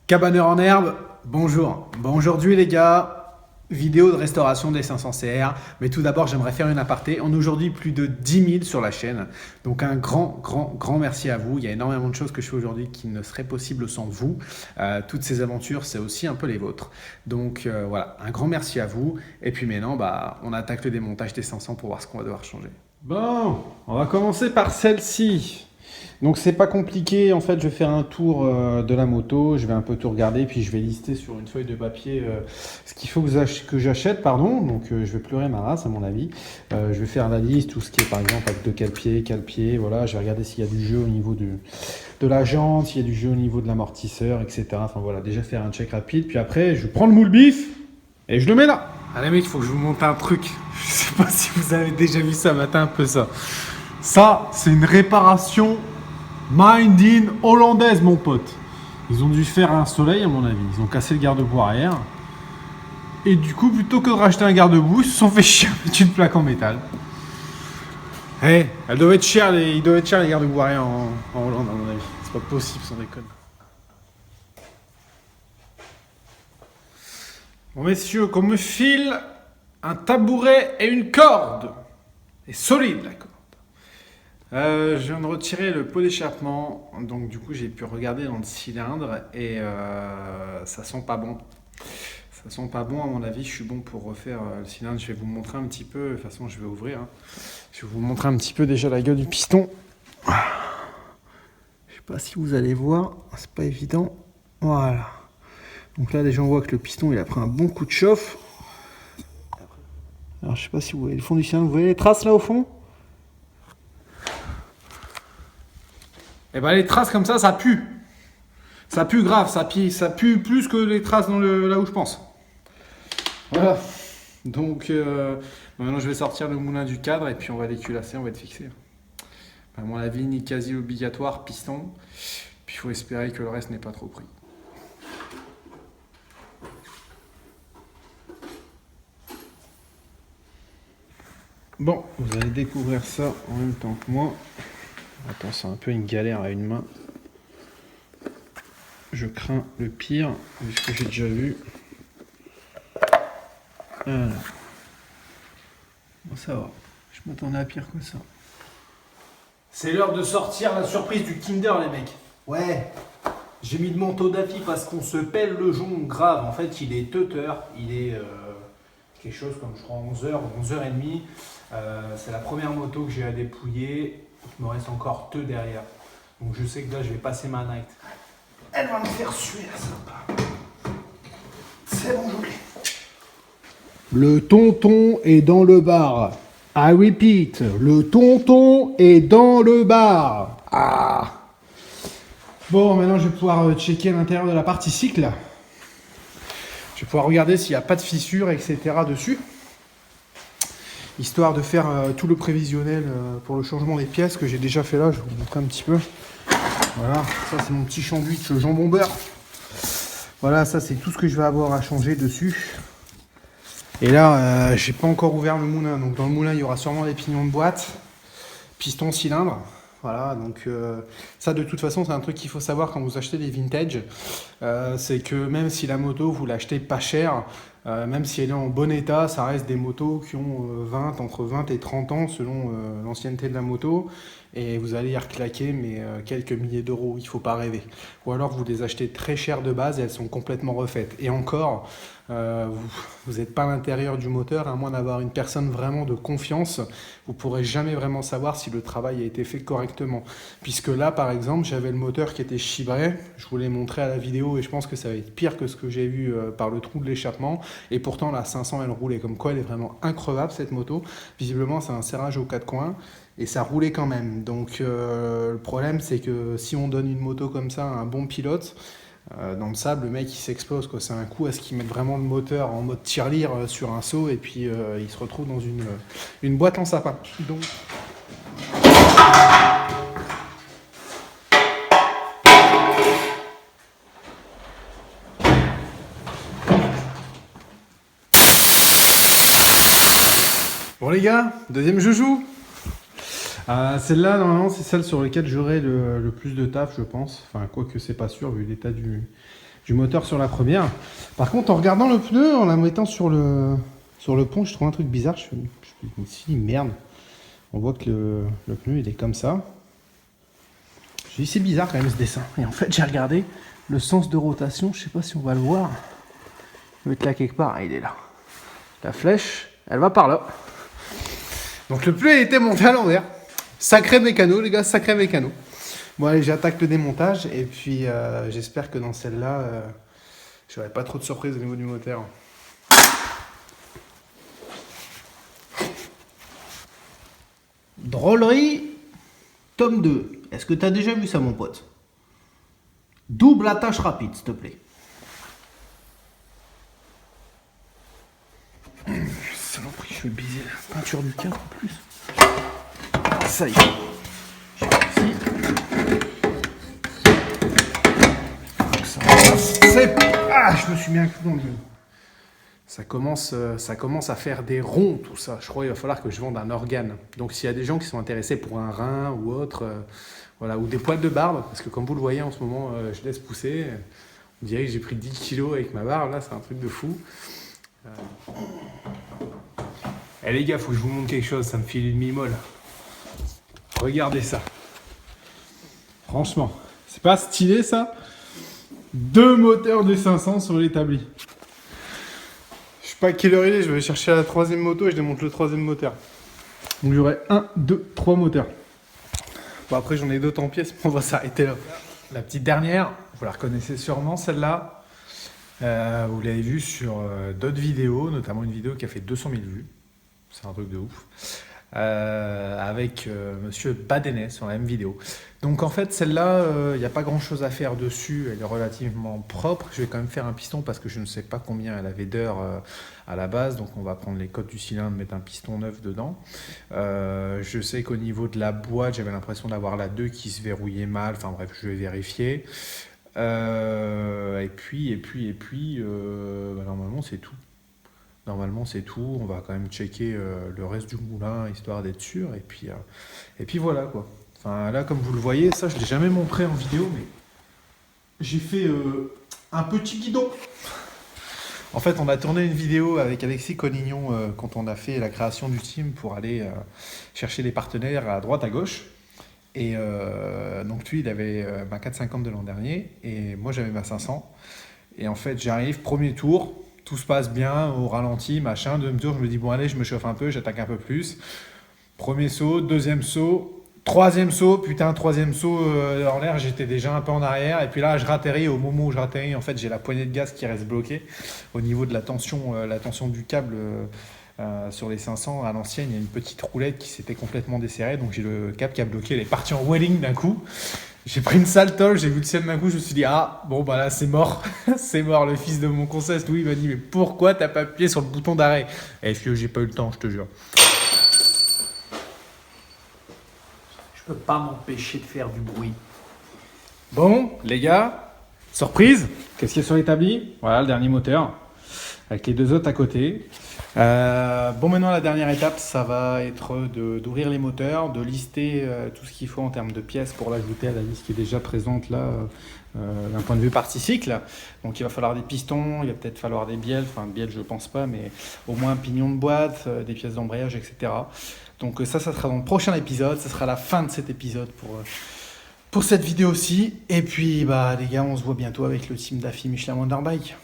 Cabaneur en herbe, bonjour. Bon, aujourd'hui les gars, vidéo de restauration des 500 CR. Mais tout d'abord, j'aimerais faire une aparté. On est aujourd'hui plus de 10 000 sur la chaîne. Donc un grand merci à vous. Il y a énormément de choses que je fais aujourd'hui qui ne seraient possibles sans vous. Toutes ces aventures, c'est aussi un peu les vôtres. Donc voilà, un grand merci à vous. Et puis maintenant, on attaque le démontage des 500 pour voir ce qu'on va devoir changer. Bon, on va commencer par celle-ci. Donc c'est pas compliqué, en fait je vais faire un tour de la moto, je vais un peu tout regarder, puis je vais lister sur une feuille de papier ce qu'il faut que j'achète, pardon. Donc je vais pleurer ma race à mon avis. Je vais faire la liste, tout ce qui est par exemple avec de quel pied, voilà. Je vais regarder s'il y a du jeu au niveau de la jante, s'il y a du jeu au niveau de l'amortisseur, etc. Enfin voilà, déjà faire un check rapide, puis après je prends le moule bif et je le mets là. Allez mec, il faut que je vous montre un truc. Je sais pas si vous avez déjà vu ça matin, un peu ça. Ça, c'est une réparation Mind in hollandaise, mon pote. Ils ont dû faire un soleil, à mon avis. Ils ont cassé le garde-boue arrière. Et du coup, plutôt que de racheter un garde-boue, ils se sont fait chier avec une plaque en métal. Hey, ils doivent être chers les garde-boue arrière en Hollande, à mon avis. C'est pas possible, sans déconne. Bon, messieurs, qu'on me file un tabouret et une corde. Et solide, la corde. Je viens de retirer le pot d'échappement, donc du coup j'ai pu regarder dans le cylindre et ça sent pas bon. Ça sent pas bon à mon avis, je suis bon pour refaire le cylindre. Je vais vous montrer un petit peu, de toute façon je vais ouvrir. Je vais vous montrer un petit peu déjà la gueule du piston. Je sais pas si vous allez voir, c'est pas évident. Voilà. Donc là déjà on voit que le piston il a pris un bon coup de chauffe. Alors je sais pas si vous voyez le fond du cylindre, vous voyez les traces là au fond ? Et les traces comme ça pue. Ça pue grave, ça pue plus que les traces là où je pense. Voilà. Donc maintenant je vais sortir le moulin du cadre et puis on va déculasser, on va être fixé. À mon avis, ni quasi obligatoire, piston. Puis il faut espérer que le reste n'est pas trop pris. Bon, vous allez découvrir ça en même temps que moi. Attends, c'est un peu une galère à une main. Je crains le pire, vu ce que j'ai déjà vu. Voilà. Bon, ça va. Je m'attendais à pire que ça. C'est l'heure de sortir la surprise du Kinder, les mecs. Ouais. J'ai mis le manteau d'api parce qu'on se pèle le jonc grave. En fait, il est teuteur. Il est quelque chose comme, je crois, 11h ou 11h30. C'est la première moto que j'ai à dépouiller. Il me reste encore deux derrière. Donc je sais que là je vais passer ma night. Elle va me faire suer la salope. C'est bon, j'oublie. Le tonton est dans le bar. I repeat, le tonton est dans le bar. Ah. Bon, maintenant je vais pouvoir checker l'intérieur de la partie cycle. Je vais pouvoir regarder s'il n'y a pas de fissures, etc. dessus. Histoire de faire tout le prévisionnel pour le changement des pièces que j'ai déjà fait là, je vais vous montrer un petit peu. Voilà, ça c'est mon petit sandwich jambon beurre. Voilà, ça c'est tout ce que je vais avoir à changer dessus. Et là, j'ai pas encore ouvert le moulin, donc dans le moulin il y aura sûrement des pignons de boîte, piston cylindre. Voilà, donc ça de toute façon c'est un truc qu'il faut savoir quand vous achetez des vintage, c'est que même si la moto vous l'achetez pas cher, même si elle est en bon état, ça reste des motos qui ont entre 20 et 30 ans selon l'ancienneté de la moto, et vous allez y reclaquer mais quelques milliers d'euros, il faut pas rêver. Ou alors vous les achetez très cher de base et elles sont complètement refaites. Et encore, vous n'êtes pas à l'intérieur du moteur, à moins d'avoir une personne vraiment de confiance, vous pourrez jamais vraiment savoir si le travail a été fait correctement. Puisque là par exemple j'avais le moteur qui était chibré, je vous l'ai montré à la vidéo et je pense que ça va être pire que ce que j'ai vu par le trou de l'échappement, et pourtant la 500 elle roulait, comme quoi elle est vraiment increvable cette moto. Visiblement c'est un serrage aux quatre coins et ça roulait quand même. Donc le problème c'est que si on donne une moto comme ça à un bon pilote, dans le sable, le mec il s'explose quoi. C'est un coup à ce qu'il mette vraiment le moteur en mode tirelire sur un seau et puis il se retrouve dans une boîte en sapin. Donc bon les gars, deuxième joujou. Celle-là, normalement, c'est celle sur laquelle j'aurai le plus de taf, je pense. Enfin, quoique c'est pas sûr, vu l'état du du moteur sur la première. Par contre, en regardant le pneu, en la mettant sur le pont, je trouve un truc bizarre. Je me suis dit merde. On voit que le pneu il est comme ça. J'ai dit c'est bizarre quand même ce dessin. Et en fait j'ai regardé le sens de rotation, je sais pas si on va le voir. Il va être là quelque part, ah, il est là. La flèche, elle va par là. Donc le pneu il était monté à l'envers. Sacré mécano les gars, sacré mécano. Bon allez, j'attaque le démontage et puis j'espère que dans celle-là, j'aurai pas trop de surprises au niveau du moteur. Drôlerie, tome 2. Est-ce que tu as déjà vu ça, mon pote? Double attache rapide, s'il te plaît. Saloperie, je vais baiser la peinture du cadre en plus. Ça y est. Je me suis mis un coup dans le genou. Ça commence à faire des ronds, tout ça. Je crois qu'il va falloir que je vende un organe. Donc, s'il y a des gens qui sont intéressés pour un rein ou autre, voilà, ou des poils de barbe, parce que comme vous le voyez en ce moment, je laisse pousser. On dirait que j'ai pris 10 kilos avec ma barbe, là, c'est un truc de fou. Eh les gars, faut que je vous montre quelque chose, ça me file une mimole. Regardez ça. Franchement, c'est pas stylé ça? 2 moteurs de 500 sur l'établi. Je sais pas à quelle heure il est, je vais chercher la 3e moto et je démonte le 3e moteur. Donc j'aurai 1, 2, 3 moteurs. Bon après j'en ai d'autres en pièces, mais on va s'arrêter là. La petite dernière, vous la reconnaissez sûrement celle-là. Vous l'avez vue sur d'autres vidéos, notamment une vidéo qui a fait 200 000 vues. C'est un truc de ouf. Avec monsieur Badenet sur la même vidéo. Donc en fait celle-là, il n'y a pas grand chose à faire dessus, elle est relativement propre. Je vais quand même faire un piston parce que je ne sais pas combien elle avait d'heures à la base, donc on va prendre les codes du cylindre, mettre un piston neuf dedans. Je sais qu'au niveau de la boîte, j'avais l'impression d'avoir la 2 qui se verrouillait mal, enfin bref, je vais vérifier. Et puis normalement c'est tout. Normalement, c'est tout. On va quand même checker le reste du moulin, histoire d'être sûr. Et puis voilà, quoi. Enfin, là, comme vous le voyez, ça, je ne l'ai jamais montré en vidéo, mais j'ai fait un petit guidon. En fait, on a tourné une vidéo avec Alexis Collignon quand on a fait la création du team pour aller chercher les partenaires à droite, à gauche. Et donc, lui, il avait ma 450 de l'an dernier. Et moi, j'avais ma 500. Et en fait, j'arrive, premier tour. Tout se passe bien, au ralenti, machin. Deuxième tour, je me dis, bon, allez, je me chauffe un peu, j'attaque un peu plus. Premier saut, deuxième saut, troisième saut. Putain, troisième saut en l'air, j'étais déjà un peu en arrière. Et puis là, je ratterris. Au moment où je ratterris, en fait, j'ai la poignée de gaz qui reste bloquée. Au niveau de la tension du câble sur les 500, à l'ancienne, il y a une petite roulette qui s'était complètement desserrée. Donc, j'ai le câble qui a bloqué. Elle est partie en welling d'un coup. J'ai pris une sale tôle, j'ai vu le ciel d'un coup, je me suis dit, ah, bon, bah là, c'est mort. C'est mort, le fils de mon conseil, Louis, m'a dit, mais pourquoi t'as pas appuyé sur le bouton d'arrêt? Et puis, j'ai pas eu le temps, je te jure. Je peux pas m'empêcher de faire du bruit. Bon, les gars, surprise, qu'est-ce qu'il y a sur l'établi? Voilà, le dernier moteur, avec les 2 autres à côté. Bon, maintenant la dernière étape, ça va être d'ouvrir les moteurs, de lister tout ce qu'il faut en termes de pièces pour l'ajouter à la liste qui est déjà présente là d'un point de vue partie cycle. Donc il va falloir des pistons, il va peut-être falloir des bielles, enfin bielles je pense pas, mais au moins un pignon de boîte, des pièces d'embrayage, etc. Donc ça sera dans le prochain épisode, ça sera la fin de cet épisode pour cette vidéo-ci. Et puis bah les gars, on se voit bientôt avec le team d'Afi Michelin Wonderbike.